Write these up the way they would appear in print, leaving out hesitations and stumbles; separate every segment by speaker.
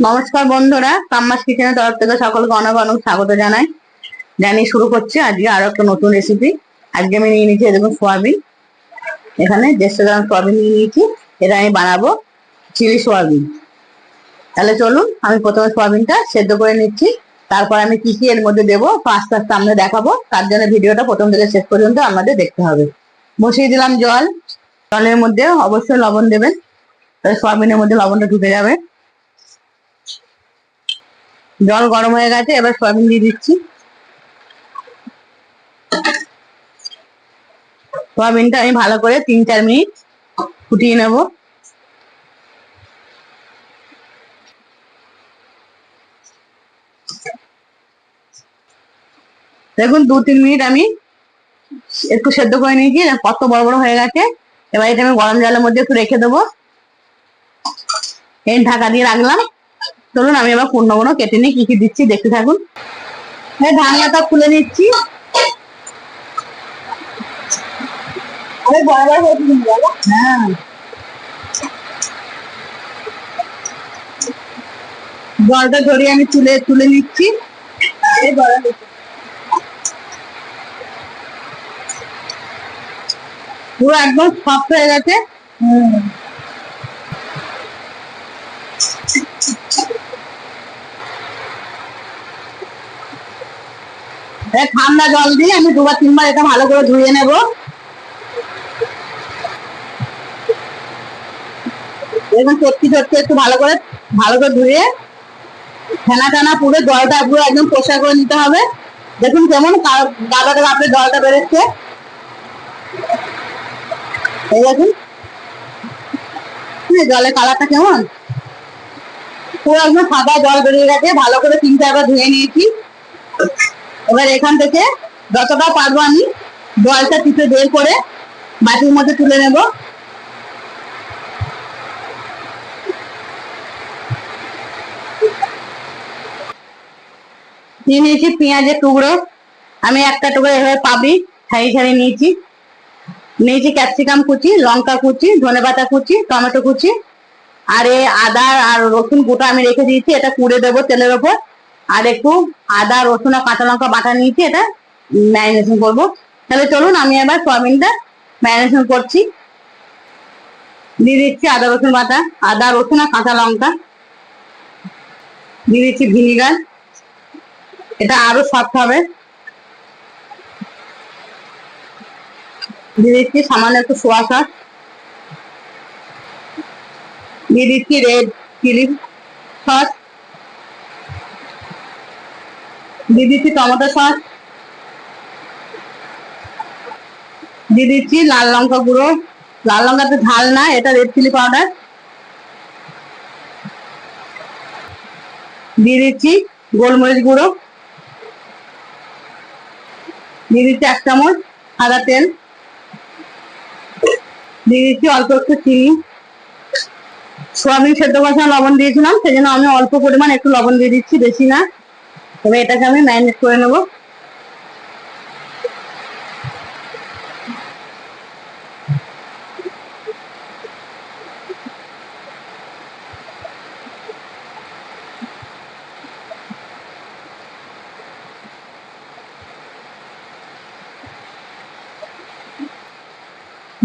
Speaker 1: নমস্কার বন্ধুরা, কাম্মাস কিচেনের তরফ থেকে সকলকে অনেক অনেক স্বাগত জানাই। জানিয়ে শুরু করছি আজকে আরো একটা নতুন রেসিপি। আজকে আমি নিয়ে নিয়েছি দেখুন সোয়াবিন। এখানে 150 গ্রাম সোয়াবিন নিয়ে নিয়েছি। এটা আমি বানাবো চিলি সোয়াবিন। তাহলে চলুন আমি প্রথমে সোয়াবিনটা সেদ্ধ করে নিচ্ছি। তারপর আমি কি কি এর মধ্যে দেবো আস্তে আস্তে আপনাদের দেখাবো। তার জন্য ভিডিওটা প্রথম থেকে শেষ পর্যন্ত আমাদের দেখতে হবে। বসিয়ে দিলাম জল। জলের মধ্যে অবশ্যই লবণ দেবেন, তাহলে সোয়াবিনের মধ্যে লবণটা ঢুকে যাবে। জল গরম হয়ে গেছে, এবার সয়াবিন দিয়ে দিচ্ছি। সয়াবিনটা আমি ভালো করে 3-4 মিনিট ফুটিয়ে নেব। দেখুন 2-3 মিনিট আমি একটু সেদ্ধ করে নিয়েছি, কত বড় বড় হয়ে গেছে। এবার এটা আমি গরম জলের মধ্যে একটু রেখে দেবো। এই ঢাকা দিয়ে রাখলাম। চলুন আমি এবার পূর্ণগুলো কেটে নিই, কি কি দিচ্ছি দেখতে থাকুন। ঢাকনাটা খুলে নিচ্ছি। হ্যাঁ, জলটা ধরিয়ে আমি তুলে তুলে নিচ্ছি। পুরো একদম সফট হয়ে গেছে। ঠান্ডা জল দিয়ে আমি 2-3 বার এটা ভালো করে ধুয়ে নেব। দেখুন চটকি চটকি একটু ভালো করে ধুয়ে ফেনা টানা পুরো জলটা পুরো একদম পরিষ্কার করে নিতে হবে। দেখুন কেমন গাদা গাদা জলটা বেরোচ্ছে, এই দেখুন জলের কালারটা কেমন, পুরো একদম সাদা জল বেরিয়ে গেছে। ভালো করে 3-4 বার ধুয়ে নিয়েছি। এবার এখান থেকে যতটা পারবো আমি জলটা টিপে বের করে বাটির মধ্যে তুলে নেব। নিয়ে নিয়েছি পেঁয়াজের টুকরো, আমি একটা টুকরো এভাবে পাবি ছাড়িয়ে ছাড়িয়ে নিয়েছি। নিয়েছি ক্যাপসিকাম কুচি, লঙ্কা কুচি, ধনেপাতা কুচি, টমেটো কুচি, আর এই আদা আর রসুন গোটা আমি রেখে দিয়েছি, এটা কুড়ে দেবো তেলের ওপর। আর একটু আদা রসুন আর কাঁচা লঙ্কা বাটা নিয়েছি, এটা ম্যারিনেশন করবো। তাহলে চলুন আমি এবার সয়াবিনটা ম্যারিনেশন করছি। দিয়ে দিচ্ছি আদা রসুন বাটা, আদা রসুন আর কাঁচা লঙ্কা। দিয়ে দিচ্ছি ভিনিগার, এটা আরো সফট হবে। দিয়ে দিচ্ছি সামান্য একটু সোয়া সস। দিয়ে দিচ্ছি রেড চিলি সস। দিয়ে দিচ্ছি টমেটো সস। দিয়ে দিচ্ছি লাল লঙ্কা গুঁড়ো, লাল লঙ্কা তো ঝাল না, এটা রেড চিলি পাউডার। দিয়ে দিচ্ছি গোলমরিচ গুঁড়ো। দিয়ে দিচ্ছি 1 চামচ সাদা তেল। দিয়ে দিচ্ছি অল্প একটু চিনি। সোয়াবিন সেদ্ধ করার সময় লবণ দিয়েছিলাম, সেজন্য আমি অল্প পরিমাণ একটু লবণ দিয়ে দিচ্ছি, বেশি না। তবে এটাকে আমি ম্যারিনেট করে নেবো।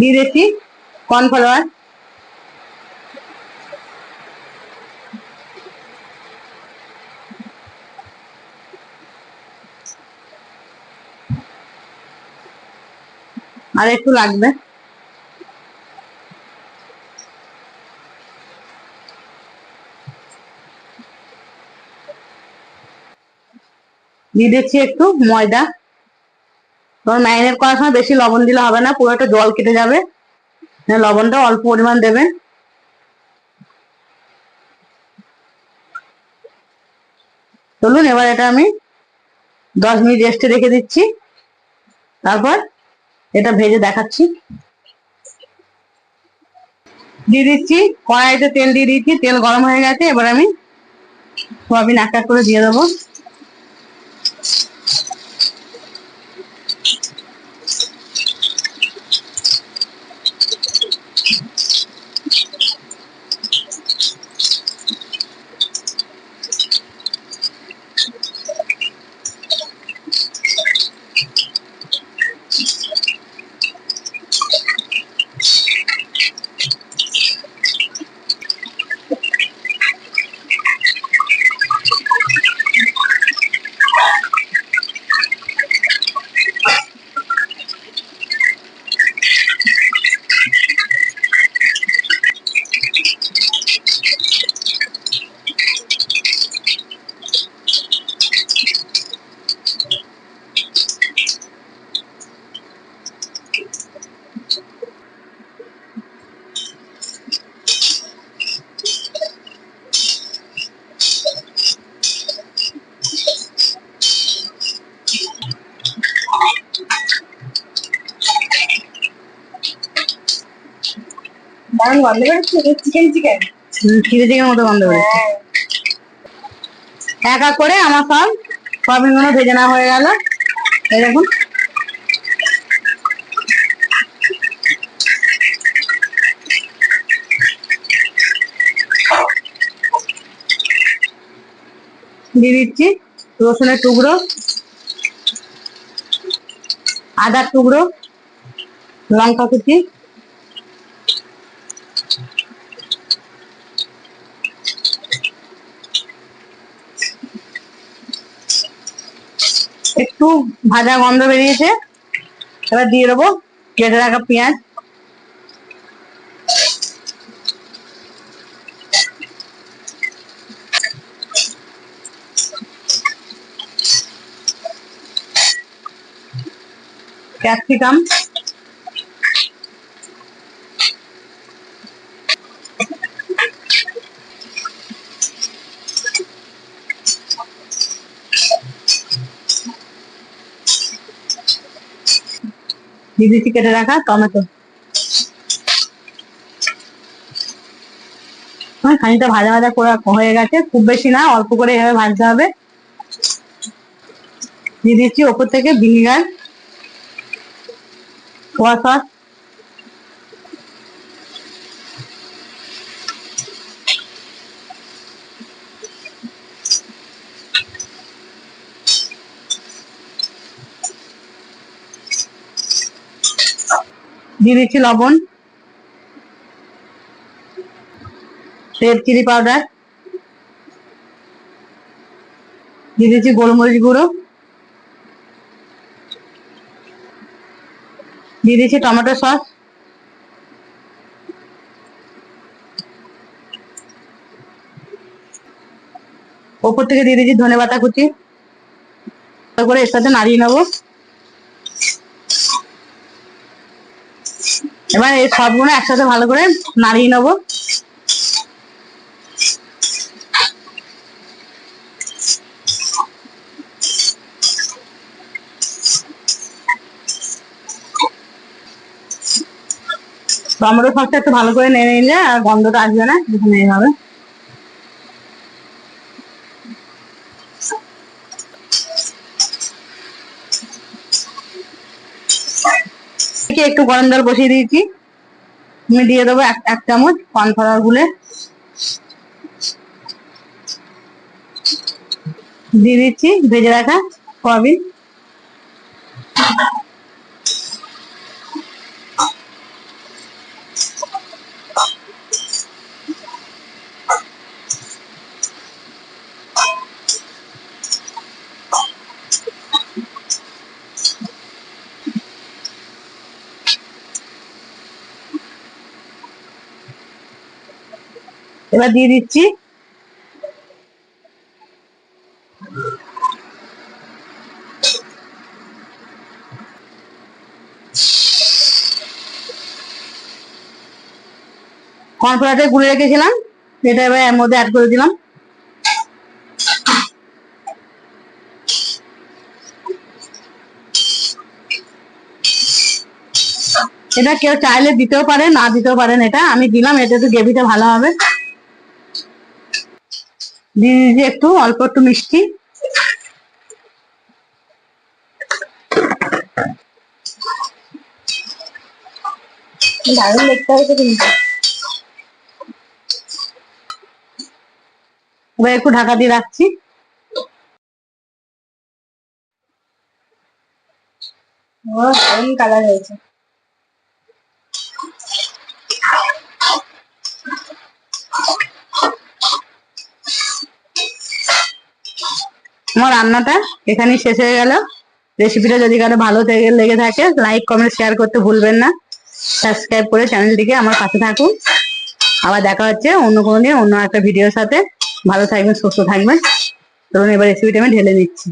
Speaker 1: দিয়ে দিচ্ছি কর্নফ্লাওয়ার। আর একটু লাগবে। দিয়ে দিচ্ছি একটু ময়দা। কারণ ম্যারিনেট করার সময় বেশি লবণ দিলে হবে না, পুরোটা জল কেটে যাবে। লবণটা অল্প পরিমাণ দেবেন। চলুন এবার এটা আমি 10 মিনিট রেস্টে রেখে দিচ্ছি, তারপর এটা ভেজে দেখাচ্ছি। দিয়ে দিচ্ছি কড়াইতে তেল দিয়ে দিচ্ছি, তেল গরম হয়ে গেছে। এবার আমি সোয়াবিন এক এক করে দিয়ে দেবো।
Speaker 2: দারুণ গন্ধ বেরোচ্ছে, চিকেন চিকেন
Speaker 1: চিলি চিকেন মতো গন্ধ বেরোচ্ছে। এক এক করে আমার সব সয়াবিন গুলো ভেজে নেওয়া হয়ে গেল। এই দেখুন দিয়ে দিচ্ছি রসুনের টুকরো, আদার টুকরো, লঙ্কা কুচি, একটু ভাজা গন্ধ বেরিয়েছে, এবার দিয়ে দেবো কেটে রাখা পেঁয়াজ, ক্যাপসিকাম, দিয়ে দিচ্ছি কেটে রাখা টমেটো। খানিকটা ভাজা ভাজা করে হয়ে গেছে, খুব বেশি না, অল্প করে এভাবে ভাজতে হবে। দিয়ে দিচ্ছি ওপর থেকে ভিনিগার, সোয়া সস, দিয়ে দিচ্ছি লবণ, রেড চিলি পাউডার, দিয়ে দিচ্ছি গোলমরিচ গুঁড়ো, দিয়ে দিচ্ছি টমেটো সস, ওপর থেকে দিয়ে দিচ্ছি ধনেপাতা কুচি, করে এর সাথে নাড়িয়ে নেবো। এবার এই সবগুলো একসাথে ভালো করে নাড়িয়ে নেবো। টমেটো সসটা একটু ভালো করে নেড়ে নিলে আর গন্ধটা আসবে না, এখানে এইভাবে। একটু গরম জল বসিয়ে দিয়েছি, আমি দিয়ে দেবো এক চামচ কর্নফ্লাওয়ার গুলে, দিয়ে দিচ্ছি ভেজে রাখা সয়াবিন, এবার দিয়ে দিচ্ছি কর্নফ্লাওয়ারটা গুলে রেখেছিলাম, এটা এবার এর মধ্যে অ্যাড করে দিলাম। এটা কেউ চাইলে দিতেও পারে, না দিতেও পারেন, এটা আমি দিলাম, এটা একটু গ্রেভিটা ভালো হবে। দিয়ে দিয়েছি একটু অল্প একটু মিষ্টি,
Speaker 2: দারুণ দেখতে হয়েছে কিন্তু।
Speaker 1: এবার একটু ঢাকা দিয়ে রাখছি।
Speaker 2: দারুণ কালার হয়েছে।
Speaker 1: আমার রান্নাটা এখানেই শেষ হয়ে গেল। রেসিপিটা যদি কারো ভালো লেগে থাকে, লাইক কমেন্ট শেয়ার করতে ভুলবেন না। সাবস্ক্রাইব করে চ্যানেলটিকে আমার পাশে থাকুন। আবার দেখা হচ্ছে অন্য কোনো দিন অন্য একটা ভিডিওর সাথে। ভালো থাকবেন, সুস্থ থাকবেন। চলুন এবার রেসিপিটা আমি ঢেলে নিচ্ছি।